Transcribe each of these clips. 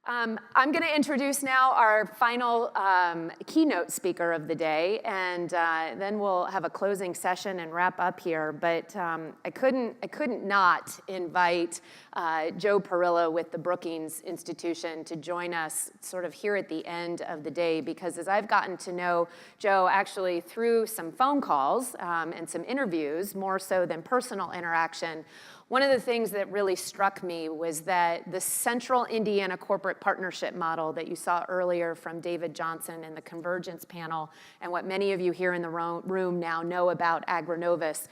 I'm going to introduce now our final keynote speaker of the day, and then we'll have a closing session and wrap up here. But I couldn't not invite Joe Parilla with the Brookings Institution to join us sort of here at the end of the day, because as I've gotten to know Joe actually through some phone calls and some interviews, more so than personal interaction, one of the things that really struck me was that the Central Indiana corporate partnership model that you saw earlier from David Johnson and the Convergence panel, and what many of you here in the room now know about AgriNovus,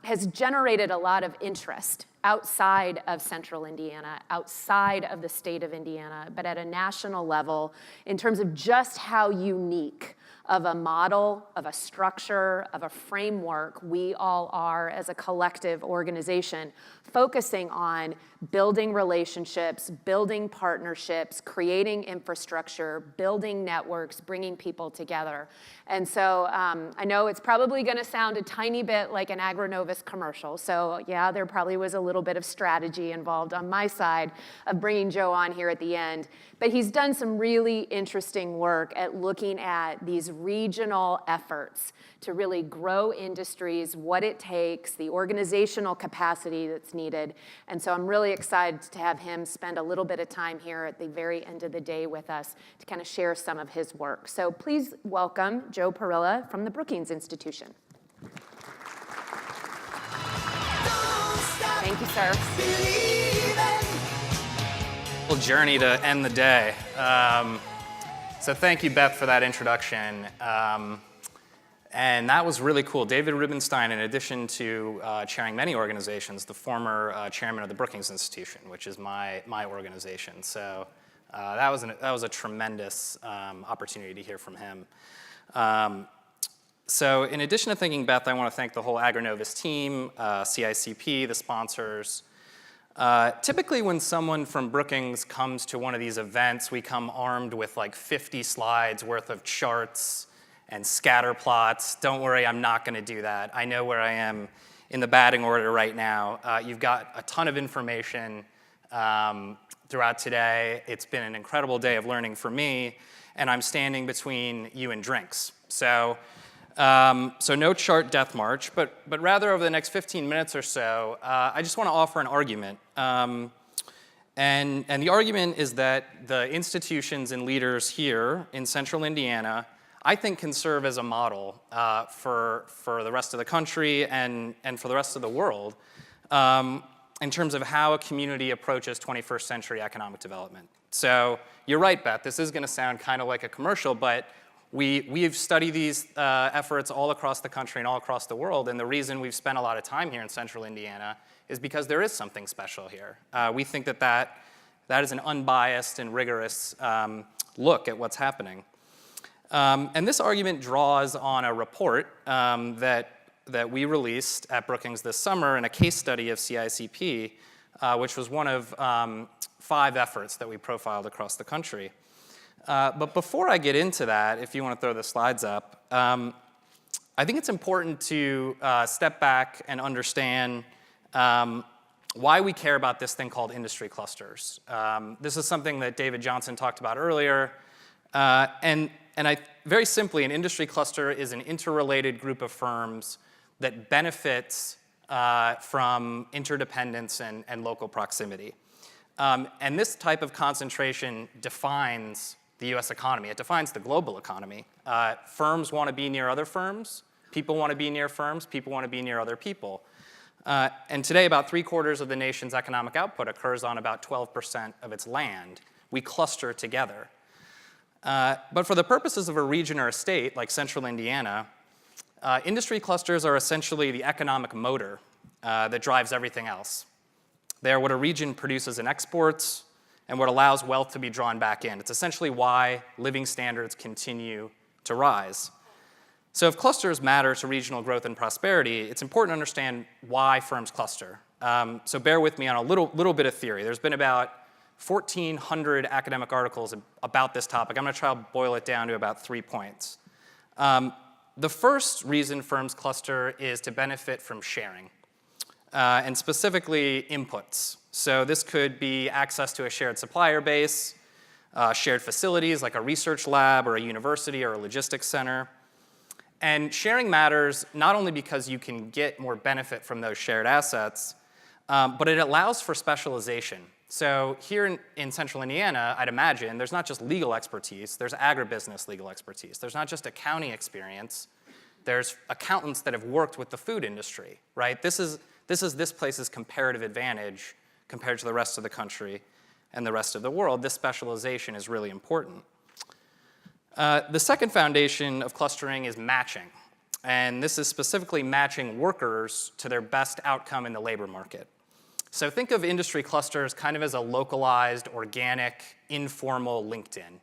has generated a lot of interest outside of Central Indiana, outside of the state of Indiana, but at a national level in terms of just how unique of a model, of a structure, of a framework we all are as a collective organization, focusing on building relationships, building partnerships, creating infrastructure, building networks, bringing people together. And so I know it's probably going to sound a tiny bit like an AgriNovus commercial. So yeah, there probably was a little bit of strategy involved on my side of bringing Joe on here at the end. But he's done some really interesting work at looking at these regional efforts to really grow industries, what it takes, the organizational capacity that's needed. And so I'm really excited to have him spend a little bit of time here at the very end of the day with us to kind of share some of his work. So please welcome Joe Parilla from the Brookings Institution. Thank you, sir. Journey to end the day. So thank you, Beth, for that introduction. And that was really cool. David Rubenstein, in addition to chairing many organizations, the former chairman of the Brookings Institution, which is my organization. So that was a tremendous opportunity to hear from him. So in addition to thanking Beth, I want to thank the whole AgriNovus team, CICP, the sponsors. Typically when someone from Brookings comes to one of these events, we come armed with like 50 slides worth of charts and scatter plots. Don't worry, I'm not going to do that. I know where I am in the batting order right now. You've got a ton of information throughout today. It's been an incredible day of learning for me, and I'm standing between you and drinks. So no chart death march, but rather over the next 15 minutes or so, I just want to offer an argument. And the argument is that the institutions and leaders here in Central Indiana, I think, can serve as a model for the rest of the country and for the rest of the world in terms of how a community approaches 21st century economic development. So you're right, Beth, this is going to sound kind of like a commercial, but we've studied these efforts all across the country and all across the world, and the reason we've spent a lot of time here in Central Indiana is because there is something special here. We think that is an unbiased and rigorous look at what's happening. And this argument draws on a report that we released at Brookings this summer in a case study of CICP, which was one of 5 efforts that we profiled across the country. But before I get into that, if you want to throw the slides up, I think it's important to step back and understand why we care about this thing called industry clusters. This is something that David Johnson talked about earlier. And very simply, an industry cluster is an interrelated group of firms that benefits from interdependence and local proximity. And this type of concentration defines the U.S. economy. It defines the global economy. Firms want to be near other firms. People want to be near firms. People want to be near other people. And today, about 3/4 of the nation's economic output occurs on about 12% of its land. We cluster together. But for the purposes of a region or a state like Central Indiana, industry clusters are essentially the economic motor that drives everything else. They are what a region produces and exports, and what allows wealth to be drawn back in. It's essentially why living standards continue to rise. So if clusters matter to regional growth and prosperity, it's important to understand why firms cluster. So bear with me on a little bit of theory. There's been about 1,400 academic articles about this topic. I'm going to try to boil it down to about 3 points. The first reason firms cluster is to benefit from sharing, and specifically inputs. So this could be access to a shared supplier base, shared facilities like a research lab or a university or a logistics center. And sharing matters not only because you can get more benefit from those shared assets, but it allows for specialization. So here in central Indiana, I'd imagine there's not just legal expertise, there's agribusiness legal expertise. There's not just accounting experience, there's accountants that have worked with the food industry, right? This is this place's comparative advantage compared to the rest of the country and the rest of the world. This specialization is really important. The second foundation of clustering is matching. And this is specifically matching workers to their best outcome in the labor market. So think of industry clusters kind of as a localized, organic, informal LinkedIn.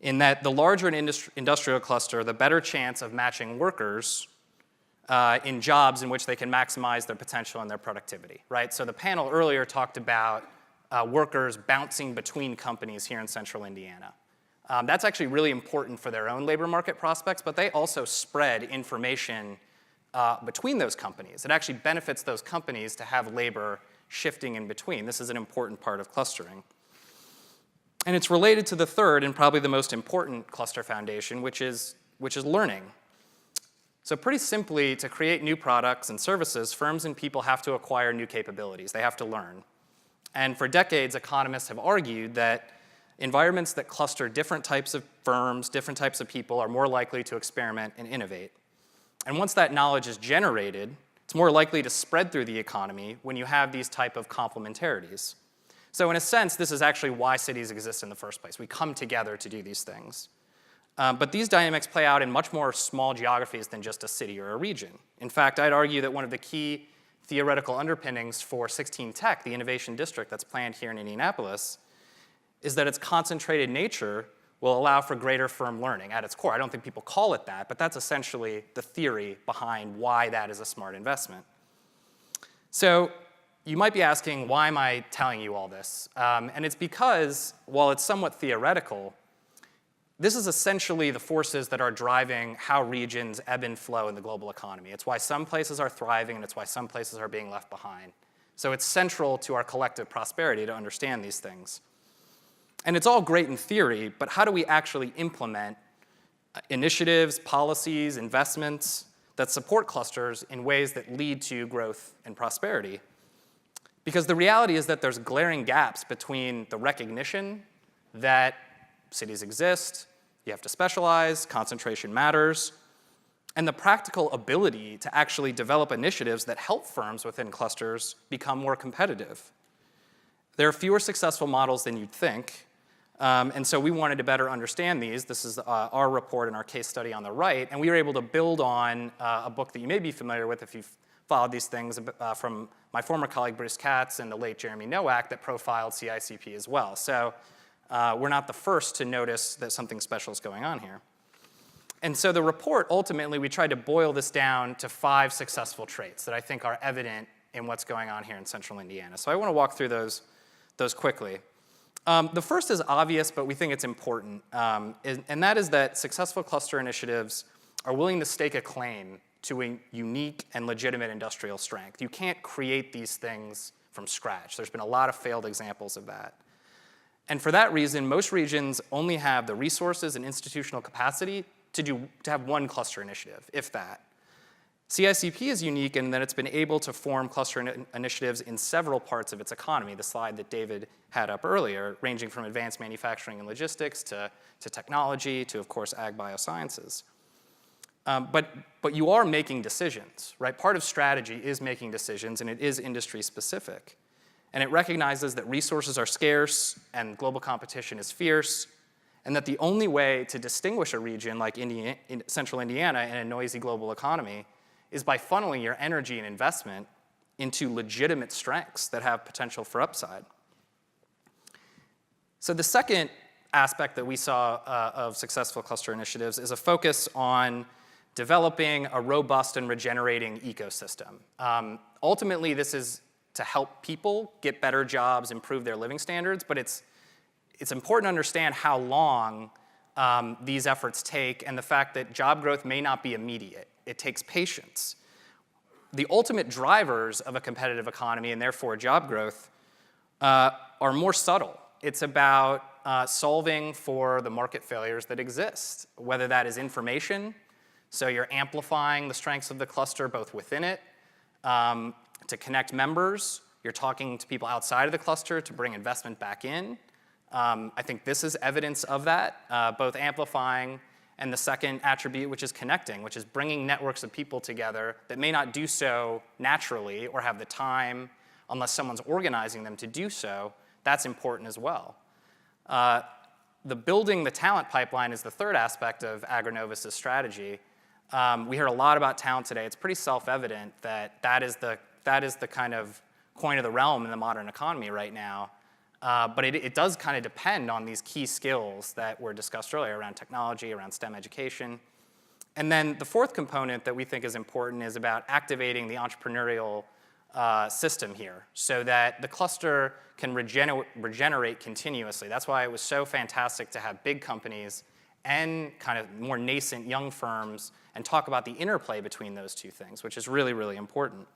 In that the larger an industrial cluster, the better chance of matching workers in jobs in which they can maximize their potential and their productivity, right? So the panel earlier talked about workers bouncing between companies here in central Indiana. That's actually really important for their own labor market prospects, but they also spread information between those companies. It actually benefits those companies to have labor shifting in between. This is an important part of clustering. And it's related to the third and probably the most important cluster foundation, which is learning. So pretty simply, to create new products and services, firms and people have to acquire new capabilities. They have to learn. And for decades, economists have argued that environments that cluster different types of firms, different types of people, are more likely to experiment and innovate. And once that knowledge is generated, it's more likely to spread through the economy when you have these type of complementarities. So in a sense, this is actually why cities exist in the first place. We come together to do these things. But these dynamics play out in much more small geographies than just a city or a region. In fact, I'd argue that one of the key theoretical underpinnings for 16 Tech, the innovation district that's planned here in Indianapolis, is that its concentrated nature will allow for greater firm learning at its core. I don't think people call it that, but that's essentially the theory behind why that is a smart investment. So you might be asking, why am I telling you all this? And it's because, while it's somewhat theoretical, this is essentially the forces that are driving how regions ebb and flow in the global economy. It's why some places are thriving, and it's why some places are being left behind. So it's central to our collective prosperity to understand these things. And it's all great in theory, but how do we actually implement initiatives, policies, investments that support clusters in ways that lead to growth and prosperity? Because the reality is that there's glaring gaps between the recognition that cities exist, you have to specialize, concentration matters, and the practical ability to actually develop initiatives that help firms within clusters become more competitive. There are fewer successful models than you'd think, and so we wanted to better understand these. This is our report and our case study on the right, and we were able to build on a book that you may be familiar with if you've followed these things from my former colleague Bruce Katz and the late Jeremy Nowak that profiled CICP as well. So we're not the first to notice that something special is going on here. And so the report, ultimately, we tried to boil this down to 5 successful traits that I think are evident in what's going on here in central Indiana. So I want to walk through those quickly. The first is obvious, but we think it's important, and that is that successful cluster initiatives are willing to stake a claim to a unique and legitimate industrial strength. You can't create these things from scratch. There's been a lot of failed examples of that. And for that reason, most regions only have the resources and institutional capacity to have one cluster initiative, if that. CICP is unique in that it's been able to form cluster initiatives in several parts of its economy, the slide that David had up earlier, ranging from advanced manufacturing and logistics to technology to, of course, ag biosciences. But you are making decisions, right? Part of strategy is making decisions, and it is industry specific. And it recognizes that resources are scarce and global competition is fierce, and that the only way to distinguish a region like central Indiana in a noisy global economy is by funneling your energy and investment into legitimate strengths that have potential for upside. So the second aspect that we saw of successful cluster initiatives is a focus on developing a robust and regenerating ecosystem. Ultimately, this is to help people get better jobs, improve their living standards, but it's important to understand how long these efforts take and the fact that job growth may not be immediate. It takes patience. The ultimate drivers of a competitive economy and therefore job growth are more subtle. It's about solving for the market failures that exist, whether that is information, so you're amplifying the strengths of the cluster both within it, to connect members, you're talking to people outside of the cluster to bring investment back in. I think this is evidence of that, both amplifying and the second attribute, which is connecting, which is bringing networks of people together that may not do so naturally or have the time unless someone's organizing them to do so. That's important as well. The building the talent pipeline is the third aspect of AgriNovus' strategy. We heard a lot about talent today. It's pretty self-evident that that is the kind of coin of the realm in the modern economy right now. But it does kind of depend on these key skills that were discussed earlier around technology, around STEM education. And then the fourth component that we think is important is about activating the entrepreneurial system here so that the cluster can regenerate continuously. That's why it was so fantastic to have big companies and kind of more nascent young firms and talk about the interplay between those two things, which is really, really important.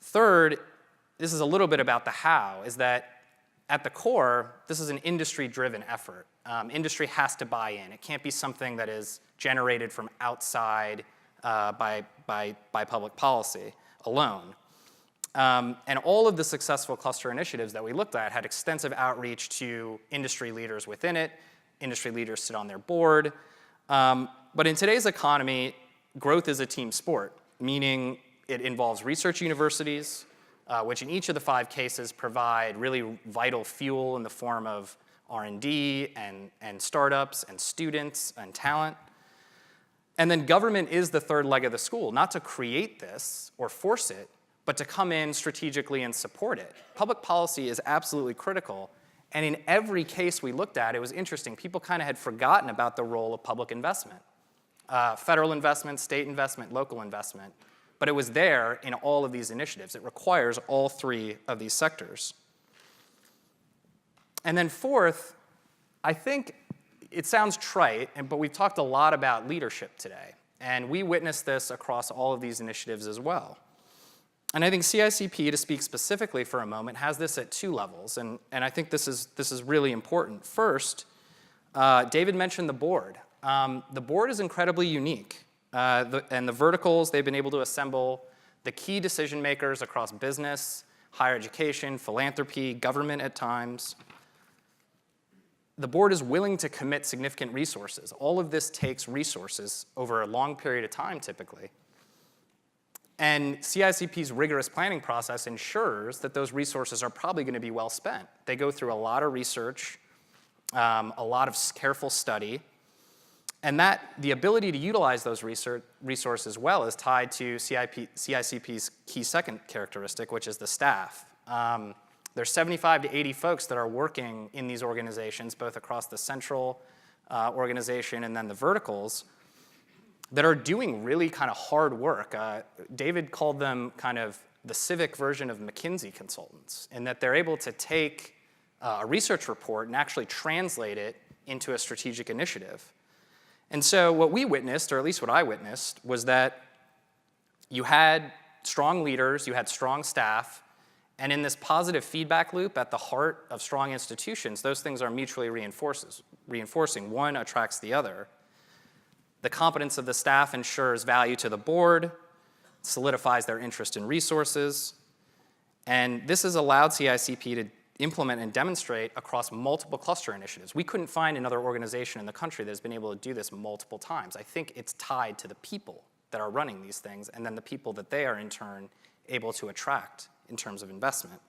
Third, this is a little bit about the how, is that at the core, this is an industry-driven effort. Industry has to buy in. It can't be something that is generated from outside by public policy alone. And all of the successful cluster initiatives that we looked at had extensive outreach to industry leaders within it. Industry leaders sit on their board. But in today's economy, growth is a team sport, meaning it involves research universities, which in each of the 5 cases provide really vital fuel in the form of R&D and startups and students and talent. And then government is the third leg of the stool, not to create this or force it, but to come in strategically and support it. Public policy is absolutely critical. And in every case we looked at, it was interesting. People kind of had forgotten about the role of public investment. Federal investment, state investment, local investment. But it was there in all of these initiatives. It requires all 3 of these sectors. And then fourth, I think it sounds trite, but we've talked a lot about leadership today. And we witnessed this across all of these initiatives as well. And I think CICP, to speak specifically for a moment, has this at 2 levels. And I think this is really important. First, David mentioned the board. The board is incredibly unique. And the verticals, they've been able to assemble the key decision makers across business, higher education, philanthropy, government at times. The board is willing to commit significant resources. All of this takes resources over a long period of time, typically. And CICP's rigorous planning process ensures that those resources are probably going to be well spent. They go through a lot of research, a lot of careful study, and the ability to utilize those resources well is tied to CICP's key second characteristic, which is the staff. There's 75 to 80 folks that are working in these organizations, both across the central organization and then the verticals, that are doing really kind of hard work. David called them kind of the civic version of McKinsey consultants, in that they're able to take a research report and actually translate it into a strategic initiative. And so what we witnessed, or at least what I witnessed, was that you had strong leaders, you had strong staff, and in this positive feedback loop at the heart of strong institutions, those things are mutually reinforcing. One attracts the other. The competence of the staff ensures value to the board, solidifies their interest in resources, and this has allowed CICP to implement and demonstrate across multiple cluster initiatives. We couldn't find another organization in the country that has been able to do this multiple times. I think it's tied to the people that are running these things and then the people that they are in turn able to attract in terms of investment.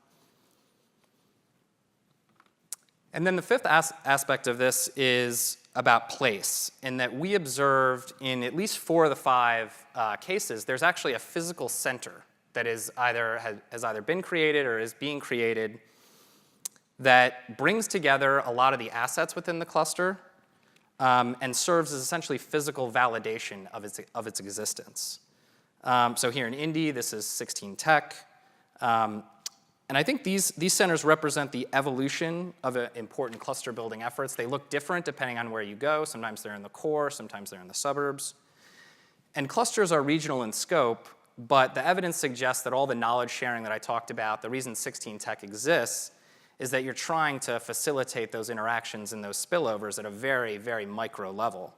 And then the fifth aspect of this is about place, in that we observed in at least 4 of the 5 cases, there's actually a physical center that has either been created or is being created that brings together a lot of the assets within the cluster and serves as essentially physical validation of its existence. So here in Indy, this is 16 Tech. And I think these centers represent the evolution of important cluster building efforts. They look different depending on where you go. Sometimes they're in the core, sometimes they're in the suburbs. And clusters are regional in scope, but the evidence suggests that all the knowledge sharing that I talked about, the reason 16 Tech exists, is that you're trying to facilitate those interactions and those spillovers at a very, very micro level.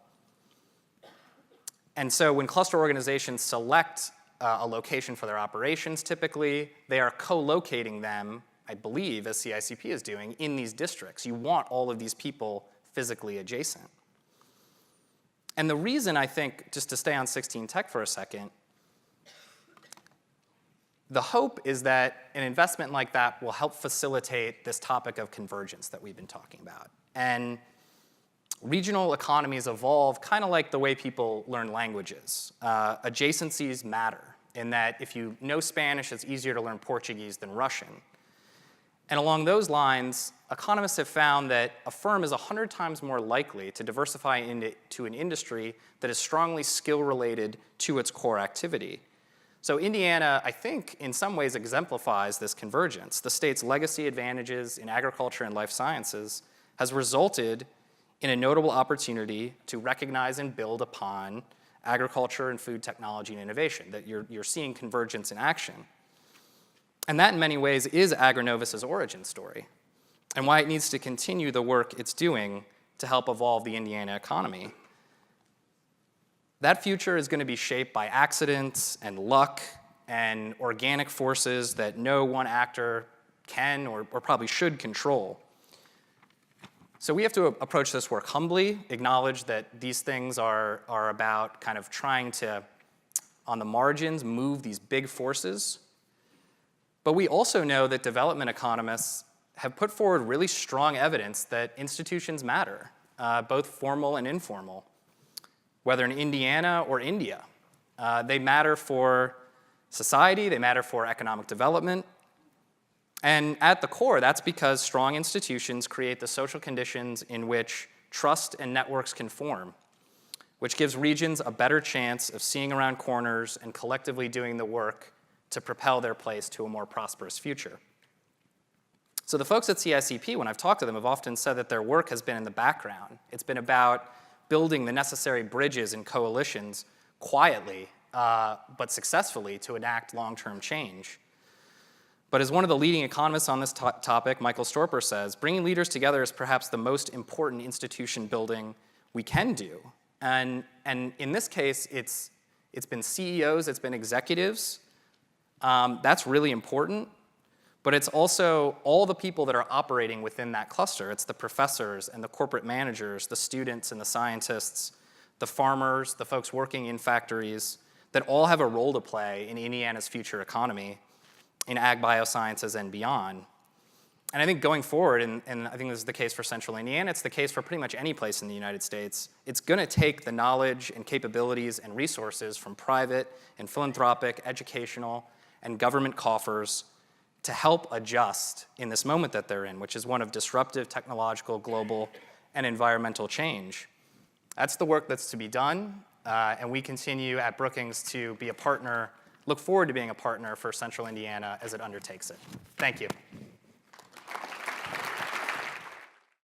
And so when cluster organizations select a location for their operations, typically, they are co-locating them, I believe, as CICP is doing, in these districts. You want all of these people physically adjacent. And the reason, I think, just to stay on 16 Tech for a second, the hope is that an investment like that will help facilitate this topic of convergence that we've been talking about. And regional economies evolve kind of like the way people learn languages. Adjacencies matter in that if you know Spanish, it's easier to learn Portuguese than Russian. And along those lines, economists have found that a firm is 100 times more likely to diversify into an industry that is strongly skill-related to its core activity. So Indiana, I think, in some ways exemplifies this convergence. The state's legacy advantages in agriculture and life sciences has resulted in a notable opportunity to recognize and build upon agriculture and food technology and innovation, that you're seeing convergence in action. And that, in many ways, is AgriNovus's origin story and why it needs to continue the work it's doing to help evolve the Indiana economy. That future is going to be shaped by accidents and luck and organic forces that no one actor can or probably should control. So we have to approach this work humbly, acknowledge that these things are about kind of trying to, on the margins, move these big forces. But we also know that development economists have put forward really strong evidence that institutions matter, both formal and informal, whether in Indiana or India. They matter for society, they matter for economic development. And at the core, that's because strong institutions create the social conditions in which trust and networks can form, which gives regions a better chance of seeing around corners and collectively doing the work to propel their place to a more prosperous future. So the folks at CICP, when I've talked to them, have often said that their work has been in the background. It's been about building the necessary bridges and coalitions quietly, but successfully to enact long-term change. But as one of the leading economists on this topic, Michael Storper, says, bringing leaders together is perhaps the most important institution building we can do. And in this case, it's been CEOs, it's been executives. That's really important. But it's also all the people that are operating within that cluster. It's the professors and the corporate managers, the students and the scientists, the farmers, the folks working in factories, that all have a role to play in Indiana's future economy, in ag biosciences and beyond. And I think going forward, and I think this is the case for Central Indiana, it's the case for pretty much any place in the United States, it's going to take the knowledge and capabilities and resources from private and philanthropic, educational, and government coffers to help adjust in this moment that they're in, which is one of disruptive technological, global, and environmental change. That's the work that's to be done, and we continue at Brookings to be a partner, look forward to being a partner for Central Indiana as it undertakes it. Thank you.